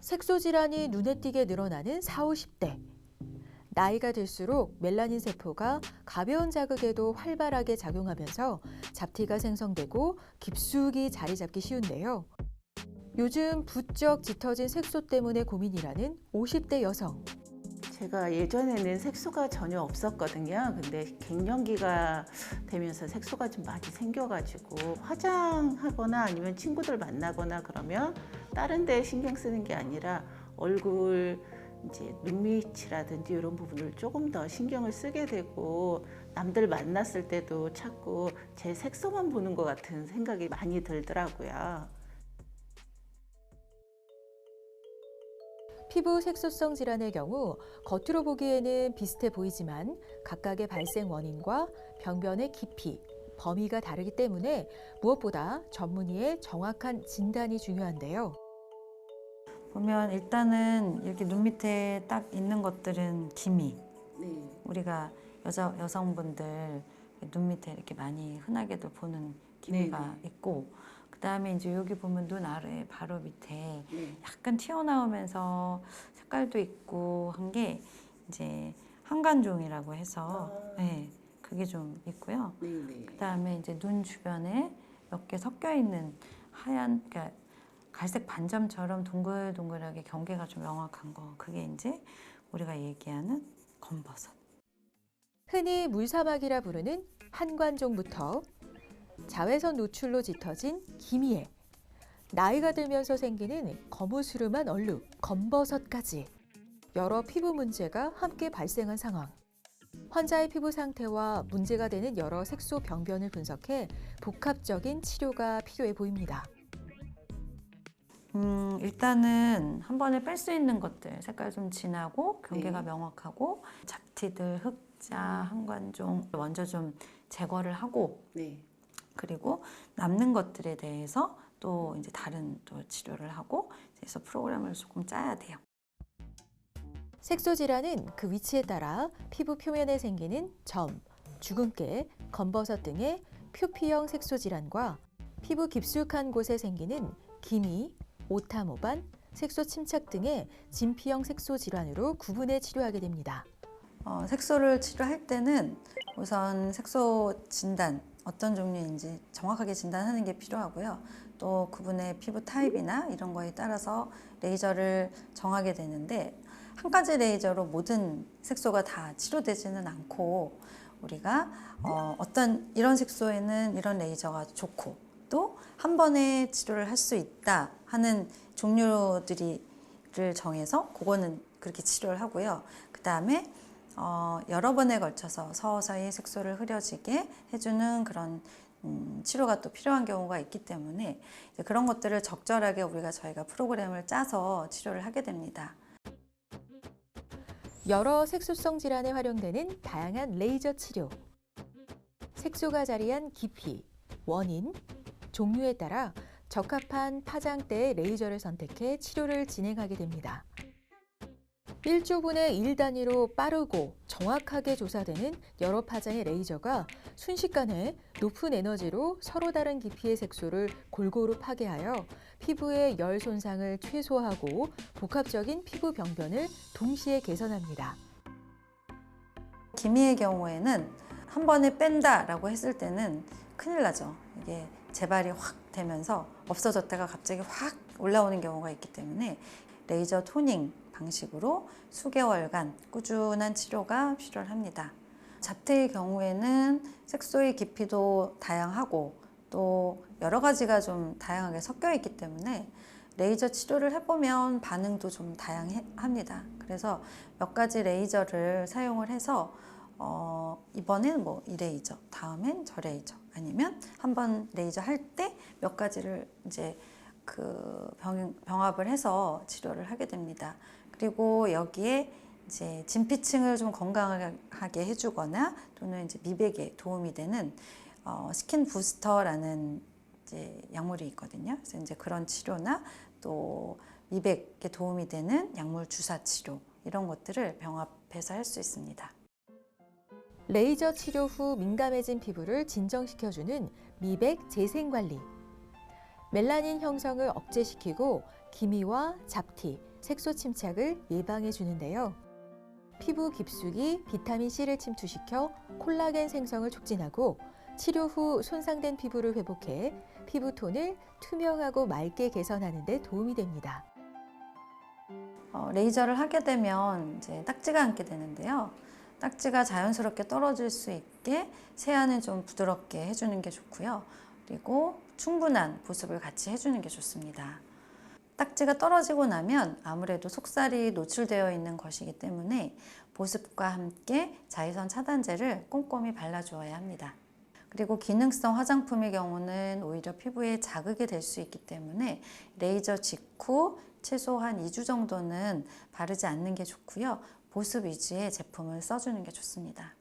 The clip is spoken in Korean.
색소 질환이 눈에 띄게 늘어나는 40, 50대. 나이가 들수록 멜라닌 세포가 가벼운 자극에도 활발하게 작용하면서 잡티가 생성되고 깊숙이 자리 잡기 쉬운데요. 요즘 부쩍 짙어진 색소 때문에 고민이라는 50대 여성. 제가 예전에는 색소가 전혀 없었거든요. 근데 갱년기가 되면서 색소가 좀 많이 생겨가지고 화장하거나 아니면 친구들 만나거나 그러면 다른 데 신경 쓰는 게 아니라 얼굴 이제 눈밑이라든지 이런 부분을 조금 더 신경을 쓰게 되고 남들 만났을 때도 자꾸 제 색소만 보는 것 같은 생각이 많이 들더라고요. 피부 색소성 질환의 경우 겉으로 보기에는 비슷해 보이지만 각각의 발생 원인과 병변의 깊이, 범위가 다르기 때문에 무엇보다 전문의의 정확한 진단이 중요한데요. 보면 일단은 이렇게 눈 밑에 딱 있는 것들은 기미. 네. 우리가 여성분들 눈 밑에 이렇게 많이 흔하게도 보는 기미가 있고, 그다음에 이제 여기 보면 눈 아래 바로 밑에 약간 튀어나오면서 색깔도 있고 한 게 이제 한간종이라고 해서 그게 좀 있고요. 그다음에 이제 눈 주변에 몇 개 섞여 있는 하얀, 그러니까 갈색 반점처럼 동글동글하게 경계가 좀 명확한 거, 그게 이제 우리가 얘기하는 검버섯. 흔히 물사막이라 부르는 한관종부터 자외선 노출로 짙어진 기미에 나이가 들면서 생기는 거무스름한 얼룩, 검버섯까지 여러 피부 문제가 함께 발생한 상황. 환자의 피부 상태와 문제가 되는 여러 색소 병변을 분석해 복합적인 치료가 필요해 보입니다. 일단은 한 번에 뺄 수 있는 것들, 색깔 좀 진하고 경계가 명확하고 잡티들, 흑자, 한관종 먼저 좀 제거를 하고 그리고 남는 것들에 대해서 또 이제 다른 또 치료를 하고 그래서 프로그램을 조금 짜야 돼요. 색소 질환은 그 위치에 따라 피부 표면에 생기는 점, 주근깨, 검버섯 등의 표피형 색소 질환과 피부 깊숙한 곳에 생기는 기미, 오타모반, 색소 침착 등의 진피형 색소 질환으로 구분해 치료하게 됩니다. 색소를 치료할 때는 우선 색소 진단, 어떤 종류인지 정확하게 진단하는 게 필요하고요. 또 그분의 피부 타입이나 이런 거에 따라서 레이저를 정하게 되는데 한 가지 레이저로 모든 색소가 다 치료되지는 않고 우리가 어떤 이런 색소에는 이런 레이저가 좋고 또 한 번에 치료를 할 수 있다 하는 종류들을 정해서 그거는 그렇게 치료를 하고요. 그 다음에 여러 번에 걸쳐서 서서히 색소를 흐려지게 해주는 그런 치료가 또 필요한 경우가 있기 때문에 그런 것들을 적절하게 저희가 프로그램을 짜서 치료를 하게 됩니다. 여러 색소성 질환에 활용되는 다양한 레이저 치료. 색소가 자리한 깊이, 원인, 종류에 따라 적합한 파장대의 레이저를 선택해 치료를 진행하게 됩니다. 1조분의 1단위로 빠르고 정확하게 조사되는 여러 파장의 레이저가 순식간에 높은 에너지로 서로 다른 깊이의 색소를 골고루 파괴하여 피부의 열 손상을 최소화하고 복합적인 피부 병변을 동시에 개선합니다. 기미의 경우에는 한 번에 뺀다라고 했을 때는 큰일 나죠. 이게 재발이 확 되면서 없어졌다가 갑자기 확 올라오는 경우가 있기 때문에 레이저 토닝 방식으로 수개월간 꾸준한 치료가 필요합니다. 잡티의 경우에는 색소의 깊이도 다양하고 또 여러 가지가 좀 다양하게 섞여 있기 때문에 레이저 치료를 해보면 반응도 좀 다양합니다. 그래서 몇 가지 레이저를 사용을 해서 이번엔 뭐 이 레이저, 다음엔 저 레이저, 아니면 한 번 레이저 할 때 몇 가지를 이제 병합을 해서 치료를 하게 됩니다. 그리고 여기에 이제 진피층을 좀 건강하게 해주거나 또는 이제 미백에 도움이 되는 스킨 부스터라는 이제 약물이 있거든요. 그래서 이제 그런 치료나 또 미백에 도움이 되는 약물 주사 치료 이런 것들을 병합해서 할 수 있습니다. 레이저 치료 후 민감해진 피부를 진정시켜주는 미백 재생관리. 멜라닌 형성을 억제시키고 기미와 잡티, 색소 침착을 예방해 주는데요. 피부 깊숙이 비타민C를 침투시켜 콜라겐 생성을 촉진하고 치료 후 손상된 피부를 회복해 피부톤을 투명하고 맑게 개선하는 데 도움이 됩니다. 레이저를 하게 되면 이제 딱지가 앉게 되는데요. 딱지가 자연스럽게 떨어질 수 있게 세안은 좀 부드럽게 해주는 게 좋고요. 그리고 충분한 보습을 같이 해주는 게 좋습니다. 딱지가 떨어지고 나면 아무래도 속살이 노출되어 있는 것이기 때문에 보습과 함께 자외선 차단제를 꼼꼼히 발라주어야 합니다. 그리고 기능성 화장품의 경우는 오히려 피부에 자극이 될 수 있기 때문에 레이저 직후 최소한 2주 정도는 바르지 않는 게 좋고요. 보습 위주의 제품을 써주는 게 좋습니다.